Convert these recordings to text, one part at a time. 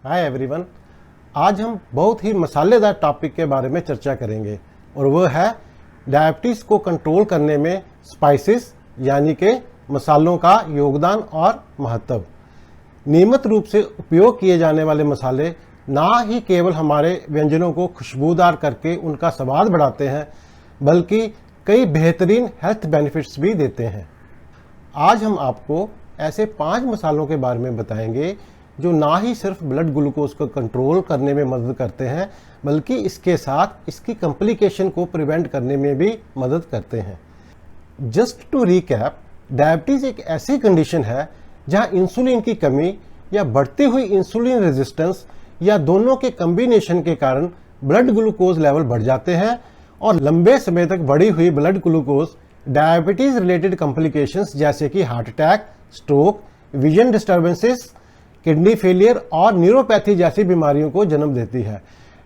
Hi everyone. आज हम बहुत ही मसालेदार टॉपिक के बारे में चर्चा करेंगे और वो है डायबिटीज़ को कंट्रोल करने में स्पाइसेस यानी कि मसालों का योगदान और महत्व। नियमित रूप से उपयोग किए जाने वाले मसाले ना ही केवल हमारे व्यंजनों को खुशबूदार करके उनका स्वाद बढ़ाते हैं बल्कि कई बेहतरीन हेल्थ बेनिफिट्स भी देते हैं। आज हम आपको ऐसे 5 मसालों के बारे में बताएंगे जो ना ही सिर्फ ब्लड ग्लूकोज को कंट्रोल करने में मदद करते हैं बल्कि इसके साथ इसकी कॉम्प्लिकेशन को प्रिवेंट करने में भी मदद करते हैं। जस्ट टू रिकैप, डायबिटीज़ एक ऐसी कंडीशन है जहां इंसुलिन की कमी या बढ़ती हुई इंसुलिन रेजिस्टेंस या दोनों के कॉम्बिनेशन के कारण ब्लड ग्लूकोज लेवल बढ़ जाते हैं और लंबे समय तक बढ़ी हुई blood glucose diabetes related complications जैसे कि heart attack, stroke, vision disturbances, kidney failure और न्यूरोपैथी जैसी बीमारियों को जन्म देती है।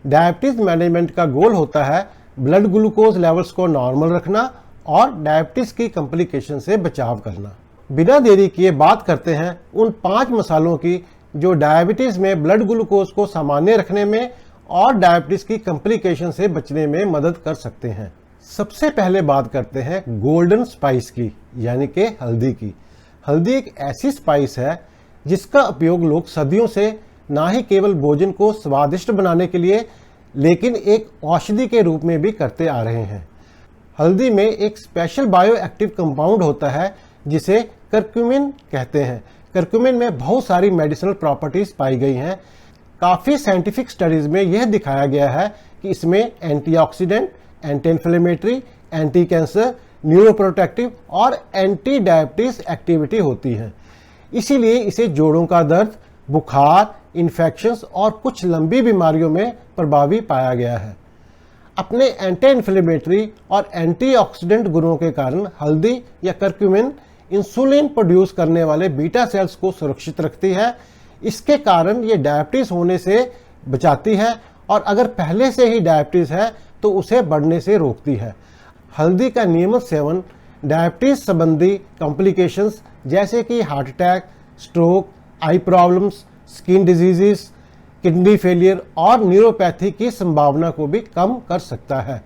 डायबिटीज मैनेजमेंट का गोल होता है ब्लड ग्लूकोज लेवल्स को नॉर्मल रखना और डायबिटीज की कॉम्प्लिकेशन से बचाव करना। बिना देरी किए बात करते हैं उन 5 मसालों की जो डायबिटीज में ब्लड ग्लूकोज को सामान्य रखने में और डायबिटीज की कॉम्प्लिकेशन से बचने में मदद कर सकते हैं। सबसे पहले बात करते हैं गोल्डन स्पाइस की यानी कि हल्दी की। हल्दी एक ऐसी स्पाइस है जिसका उपयोग लोग सदियों से ना ही केवल भोजन को स्वादिष्ट बनाने के लिए लेकिन एक औषधि के रूप में भी करते आ रहे हैं। हल्दी में एक स्पेशल बायो एक्टिव कंपाउंड होता है जिसे करक्यूमिन कहते हैं। करक्यूमिन में बहुत सारी मेडिसिनल प्रॉपर्टीज पाई गई हैं। काफ़ी साइंटिफिक स्टडीज में यह दिखाया गया है कि इसमें antioxidant, anti inflammatory, anti cancer, neuroprotective और एंटी डायबिटीज एक्टिविटी होती है। इसीलिए इसे जोड़ों का दर्द, बुखार, इन्फेक्शंस और कुछ लंबी बीमारियों में प्रभावी पाया गया है। अपने एंटी इन्फ्लेमेटरी और एंटीऑक्सीडेंट गुणों के कारण हल्दी या करक्यूमिन इंसुलिन प्रोड्यूस करने वाले बीटा सेल्स को सुरक्षित रखती है। इसके कारण ये डायबिटीज होने से बचाती है और अगर पहले से ही डायबिटीज है तो उसे बढ़ने से रोकती है। हल्दी का नियमित सेवन डायबिटीज संबंधी कॉम्प्लिकेशंस जैसे कि heart attack, stroke, eye problems, skin diseases, kidney failure और न्यूरोपैथी की संभावना को भी कम कर सकता है।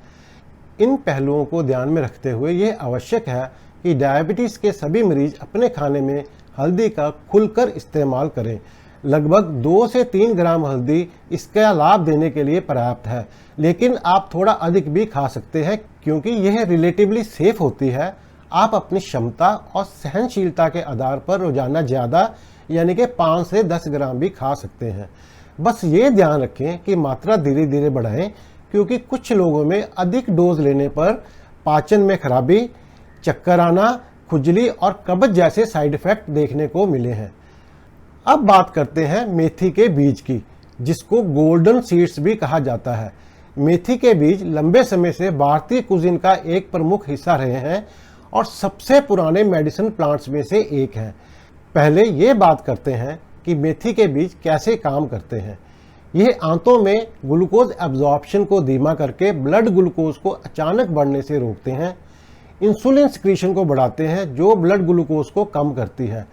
इन पहलुओं को ध्यान में रखते हुए यह आवश्यक है कि डायबिटीज़ के सभी मरीज अपने खाने में हल्दी का खुलकर इस्तेमाल करें। लगभग 2 से 3 ग्राम हल्दी इसका लाभ देने के लिए पर्याप्त है, लेकिन आप थोड़ा अधिक भी खा सकते हैं क्योंकि यह रिलेटिवली सेफ होती है। आप अपनी क्षमता और सहनशीलता के आधार पर रोजाना ज़्यादा यानी कि 5 से 10 ग्राम भी खा सकते हैं। बस ये ध्यान रखें कि मात्रा धीरे धीरे बढ़ाएं क्योंकि कुछ लोगों में अधिक डोज लेने पर पाचन में खराबी, चक्कर आना, खुजली और कब्ज जैसे साइड इफेक्ट देखने को मिले हैं। अब बात करते हैं मेथी के बीज की, जिसको गोल्डन सीड्स भी कहा जाता है। मेथी के बीज लंबे समय से भारतीय कुजीन का एक प्रमुख हिस्सा रहे हैं और सबसे पुराने मेडिसिन प्लांट्स में से एक है। पहले ये बात करते हैं कि मेथी के बीज कैसे काम करते हैं। यह आंतों में ग्लूकोज एब्जॉर्प्शन को धीमा करके ब्लड ग्लूकोज को अचानक बढ़ने से रोकते हैं। इंसुलिन सिक्रीशन को बढ़ाते हैं जो ब्लड ग्लूकोज को कम करती है।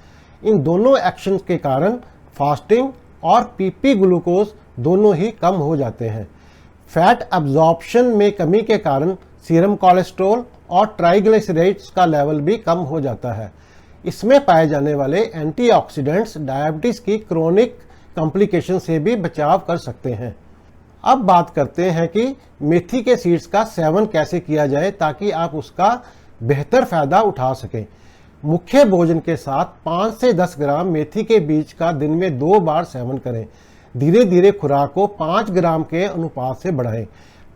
इन दोनों एक्शंस के कारण फास्टिंग और पीपी ग्लूकोज दोनों ही कम हो जाते हैं। फैट एब्जॉर्प्शन में कमी के कारण सीरम कोलेस्ट्रॉल और ट्राइग्लिसराइड्स का लेवल भी कम हो जाता है। इसमें पाए जाने वाले एंटीऑक्सीडेंट्स डायबिटीज की क्रोनिक कॉम्प्लिकेशन से भी बचाव कर सकते हैं। अब बात करते हैं कि मेथी के सीड्स का सेवन कैसे किया जाए ताकि आप उसका बेहतर फायदा उठा सकें। मुख्य भोजन के साथ 5 से 10 ग्राम मेथी के बीज का दिन में 2 बार सेवन करें। धीरे धीरे खुराक को 5 ग्राम के अनुपात से बढ़ाएं।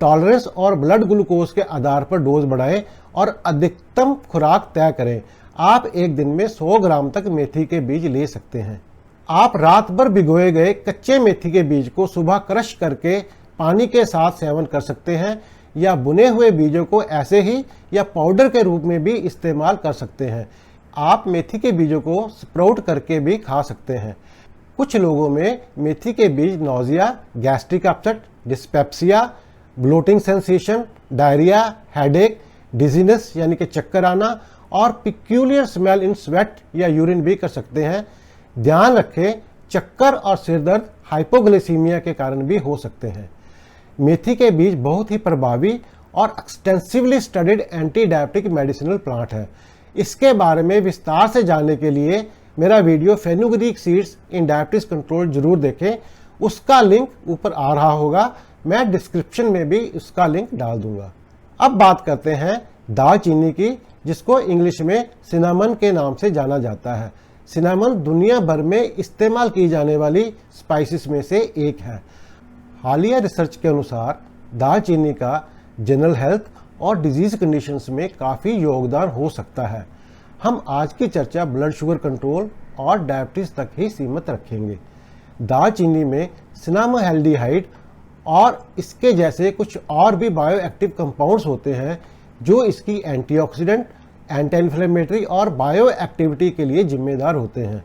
टॉलरेंस और ब्लड ग्लूकोज के आधार पर डोज बढ़ाएं और अधिकतम खुराक तय करें। आप एक दिन में 100 ग्राम तक मेथी के बीज ले सकते हैं। आप रात भर भिगोए गए कच्चे मेथी के बीज को सुबह क्रश करके पानी के साथ सेवन कर सकते हैं या बुने हुए बीजों को ऐसे ही या पाउडर के रूप में भी इस्तेमाल कर सकते हैं। आप मेथी के बीजों को स्प्राउट करके भी खा सकते हैं। कुछ लोगों में मेथी के बीज nausea, gastric upset, dyspepsia, bloating sensation, diarrhoea, headache, dizziness यानी कि चक्कर आना और पिक्यूलियर स्मेल इन स्वेट या यूरिन भी कर सकते हैं। ध्यान रखें, चक्कर और सिर दर्द हाइपोग्लाइसीमिया के कारण भी हो सकते हैं। मेथी के बीज बहुत ही प्रभावी और extensively studied anti diabetic medicinal plant है। इसके बारे में विस्तार से जानने के लिए मेरा video fenugreek seeds in diabetes control जरूर देखें। उसका लिंक ऊपर आ रहा होगा, मैं डिस्क्रिप्शन में भी उसका लिंक डाल दूंगा। अब बात करते हैं दालचीनी की, जिसको इंग्लिश में सिनामन के नाम से जाना जाता है। सिनामन दुनिया भर में इस्तेमाल की जाने वाली स्पाइसेस में से एक है। हालिया रिसर्च के अनुसार दालचीनी का जनरल हेल्थ और डिजीज कंडीशंस में काफ़ी योगदान हो सकता है। हम आज की चर्चा ब्लड शुगर कंट्रोल और डायबिटीज तक ही सीमित रखेंगे। दालचीनी में सिनामोहल्डिहाइड और इसके जैसे कुछ और भी बायोएक्टिव कंपाउंड्स होते हैं जो इसकी एंटीऑक्सीडेंट, एंटी इन्फ्लेमेटरी और बायो एक्टिविटी के लिए जिम्मेदार होते हैं।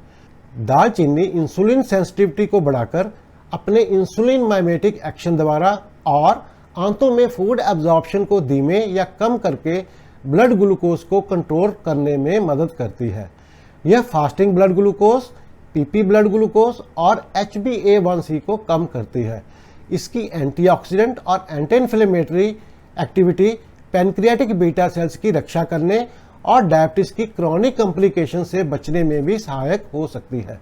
दालचीनी इंसुलिन सेंसिटिविटी को बढ़ाकर अपने इंसुलिन माइमेटिक एक्शन द्वारा और आंतों में फूड एब्जॉर्प्शन को धीमे या कम करके ब्लड ग्लूकोज को कंट्रोल करने में मदद करती है। यह fasting blood glucose, PP blood glucose और HbA1c को कम करती है। इसकी एंटीऑक्सीडेंट और anti inflammatory activity pancreatic beta cells की रक्षा करने और डायबिटीज की क्रॉनिक कॉम्प्लिकेशन से बचने में भी सहायक हो सकती है।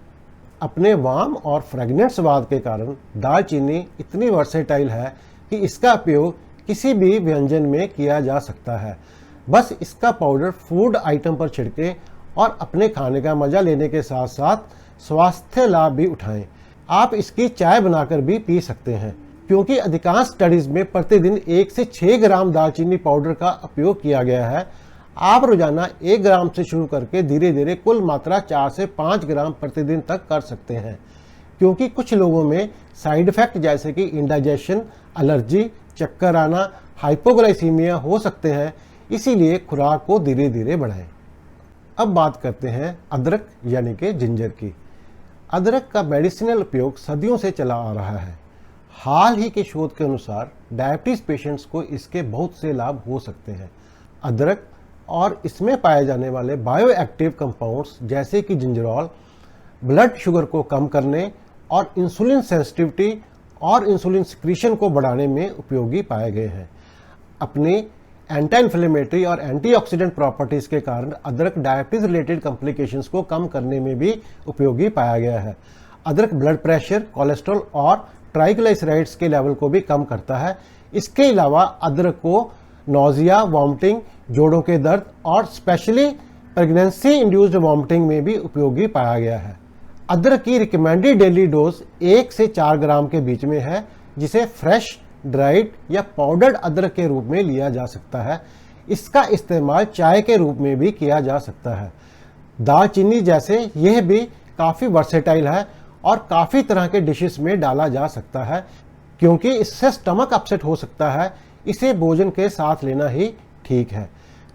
अपने वार्म और फ्रेगनेंट स्वाद के कारण दालचीनी इतनी वर्सेटाइल है कि इसका उपयोग किसी भी व्यंजन में किया जा सकता है। बस इसका पाउडर फूड आइटम पर छिड़के और अपने खाने का मजा लेने के साथ साथ स्वास्थ्य लाभ भी उठाएं। आप इसकी चाय बनाकर भी पी सकते हैं, क्योंकि अधिकांश स्टडीज में प्रतिदिन 1 से 6 ग्राम दालचीनी पाउडर का उपयोग किया गया है। आप रोजाना 1 ग्राम से शुरू करके धीरे धीरे कुल मात्रा 4 से 5 ग्राम प्रतिदिन तक कर सकते हैं, क्योंकि कुछ लोगों में साइड इफेक्ट जैसे कि इंडाइजेशन, एलर्जी, चक्कर आना, हाइपोग्लाइसीमिया हो सकते हैं। इसीलिए खुराक को धीरे धीरे बढ़ाएं। अब बात करते हैं अदरक यानी कि जिंजर की। अदरक का मेडिसिनल उपयोग सदियों से चला आ रहा है। हाल ही के शोध के अनुसार डायबिटीज पेशेंट्स को इसके बहुत से लाभ हो सकते हैं। अदरक और इसमें पाए जाने वाले बायोएक्टिव कंपाउंड्स जैसे कि जिंजरॉल ब्लड शुगर को कम करने और इंसुलिन सेंसिटिविटी और इंसुलिन सिक्रीशन को बढ़ाने में उपयोगी पाए गए हैं। अपने एंटी इन्फ्लेमेटरी और एंटीऑक्सीडेंट प्रॉपर्टीज के कारण अदरक डायबिटीज रिलेटेड कॉम्प्लिकेशंस को कम करने में भी उपयोगी पाया गया है। अदरक ब्लड प्रेशर, कोलेस्ट्रॉल और ट्राइग्लिसराइड्स के लेवल को भी कम करता है। इसके अलावा अदरक को नोजिया, वॉमिटिंग, जोड़ों के दर्द और स्पेशली प्रेगनेंसी इंड्यूस्ड वॉमिटिंग में भी उपयोगी पाया गया है। अदरक की रिकमेंडेड डेली डोज 1 से 4 ग्राम के बीच में है, जिसे फ्रेश, ड्राइड या पाउडर्ड अदरक के रूप में लिया जा सकता है। इसका इस्तेमाल चाय के रूप में भी किया जा सकता है। दालचीनी जैसे यह भी काफ़ी वर्सेटाइल है और काफ़ी तरह के डिशेस में डाला जा सकता है, क्योंकि इससे स्टमक अपसेट हो सकता है। इसे भोजन के साथ लेना ही ठीक है।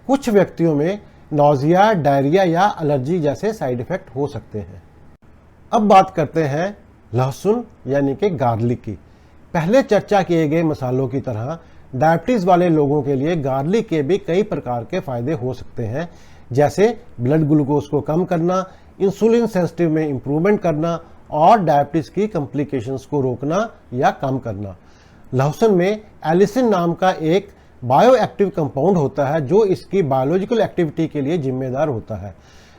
कुछ व्यक्तियों में नोजिया, डायरिया या एलर्जी जैसे साइड इफेक्ट हो सकते हैं। अब बात करते हैं लहसुन यानी कि गार्लिक की। पहले चर्चा किए गए मसालों की तरह डायबिटीज वाले लोगों के लिए गार्लिक के भी कई प्रकार के फायदे हो सकते हैं, जैसे ब्लड ग्लूकोज को कम करना, इंसुलिन सेंसिटिव में इंप्रूवमेंट करना और डायबिटीज की कॉम्प्लिकेशंस को रोकना या कम करना। लहसुन में एलिसिन नाम का एक बायोएक्टिव कंपाउंड होता है जो इसकी बायोलॉजिकल एक्टिविटी के लिए जिम्मेदार होता है।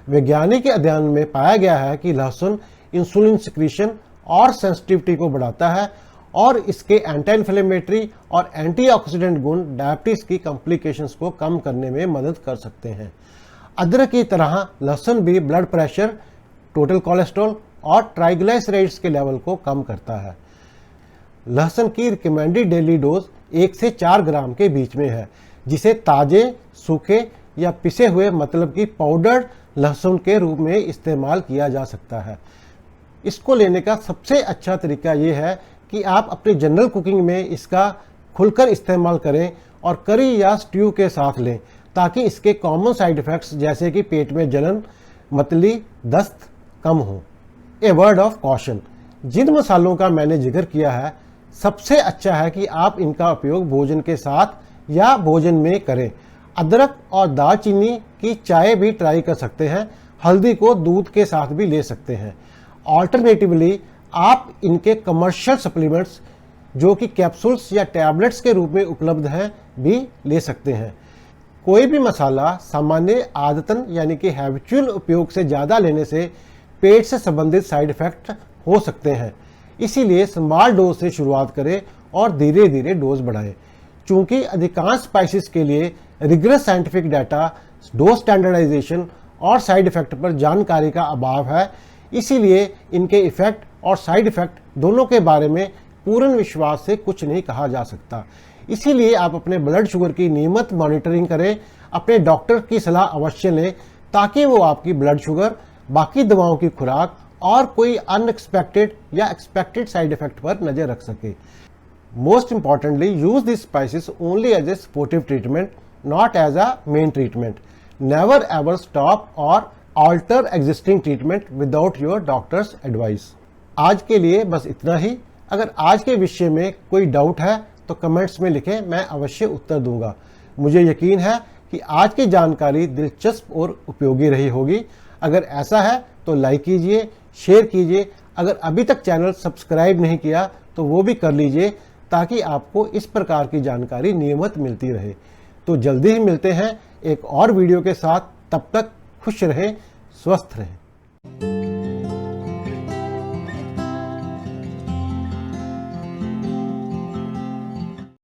वैज्ञानिक अध्ययन में पाया गया है कि लहसुन इंसुलिन सिक्रीशन और सेंसिटिविटी को बढ़ाता है और इसके एंटी इन्फ्लेमेटरी और एंटीऑक्सीडेंट गुण डायबिटीज की कॉम्प्लिकेशंस को कम करने में मदद कर सकते हैं। अदरक की तरह लहसुन भी ब्लड प्रेशर, टोटल कोलेस्ट्रॉल और ट्राइग्लिसराइड्स के लेवल को कम करता है। लहसुन की रिकमेंडेड डेली डोज 1 से 4 ग्राम के बीच में है, जिसे ताजे, सूखे या पिसे हुए मतलब कि पाउडर्ड लहसुन के रूप में इस्तेमाल किया जा सकता है। इसको लेने का सबसे अच्छा तरीका ये है कि आप अपनी जनरल कुकिंग में इसका खुलकर इस्तेमाल करें और करी या स्ट्यू के साथ लें, ताकि इसके कॉमन साइड इफ़ेक्ट्स जैसे कि पेट में जलन, मतली, दस्त कम हो। ए वर्ड ऑफ कॉशन, जिन मसालों का मैंने जिक्र किया है सबसे अच्छा है कि आप इनका उपयोग भोजन के साथ या भोजन में करें। अदरक और दालचीनी की चाय भी ट्राई कर सकते हैं। हल्दी को दूध के साथ भी ले सकते हैं। ऑल्टरनेटिवली आप इनके कमर्शियल सप्लीमेंट्स जो कि कैप्सूल्स या टैबलेट्स के रूप में उपलब्ध हैं भी ले सकते हैं। कोई भी मसाला सामान्य आदतन यानी कि हैबिचुअल उपयोग से ज़्यादा लेने से पेट से संबंधित साइड इफेक्ट हो सकते हैं। इसीलिए स्मॉल डोज से शुरुआत करें और धीरे धीरे डोज बढ़ाएं। चूंकि अधिकांश स्पाइसेस के लिए rigorous scientific data, dose standardisation और साइड इफेक्ट पर जानकारी का अभाव है, इसीलिए इनके इफेक्ट और साइड इफेक्ट दोनों के बारे में पूर्ण विश्वास से कुछ नहीं कहा जा सकता। इसीलिए आप अपने ब्लड शुगर की नियमित मॉनिटरिंग करें, अपने डॉक्टर की सलाह अवश्य लें ताकि वो आपकी ब्लड शुगर, बाकी दवाओं की खुराक और कोई अनएक्सपेक्टेड या एक्सपेक्टेड साइड इफेक्ट पर नजर रख सके। Most importantly, use this spices only as a supportive treatment, not as a main treatment. Never ever stop और alter existing treatment without your doctor's advice. आज के लिए बस इतना ही। अगर आज के विषय में कोई डाउट है तो कमेंट्स में लिखें, मैं अवश्य उत्तर दूंगा। मुझे यकीन है कि आज की जानकारी दिलचस्प और उपयोगी रही होगी। अगर ऐसा है तो लाइक कीजिए, शेयर कीजिए। अगर अभी तक चैनल सब्सक्राइब नहीं किया तो वो भी कर लीजिए ताकि आपको इस प्रकार की जानकारी नियमित मिलती रहे। तो जल्दी ही मिलते हैं एक और वीडियो के साथ। तब तक खुश रहें, स्वस्थ रहें।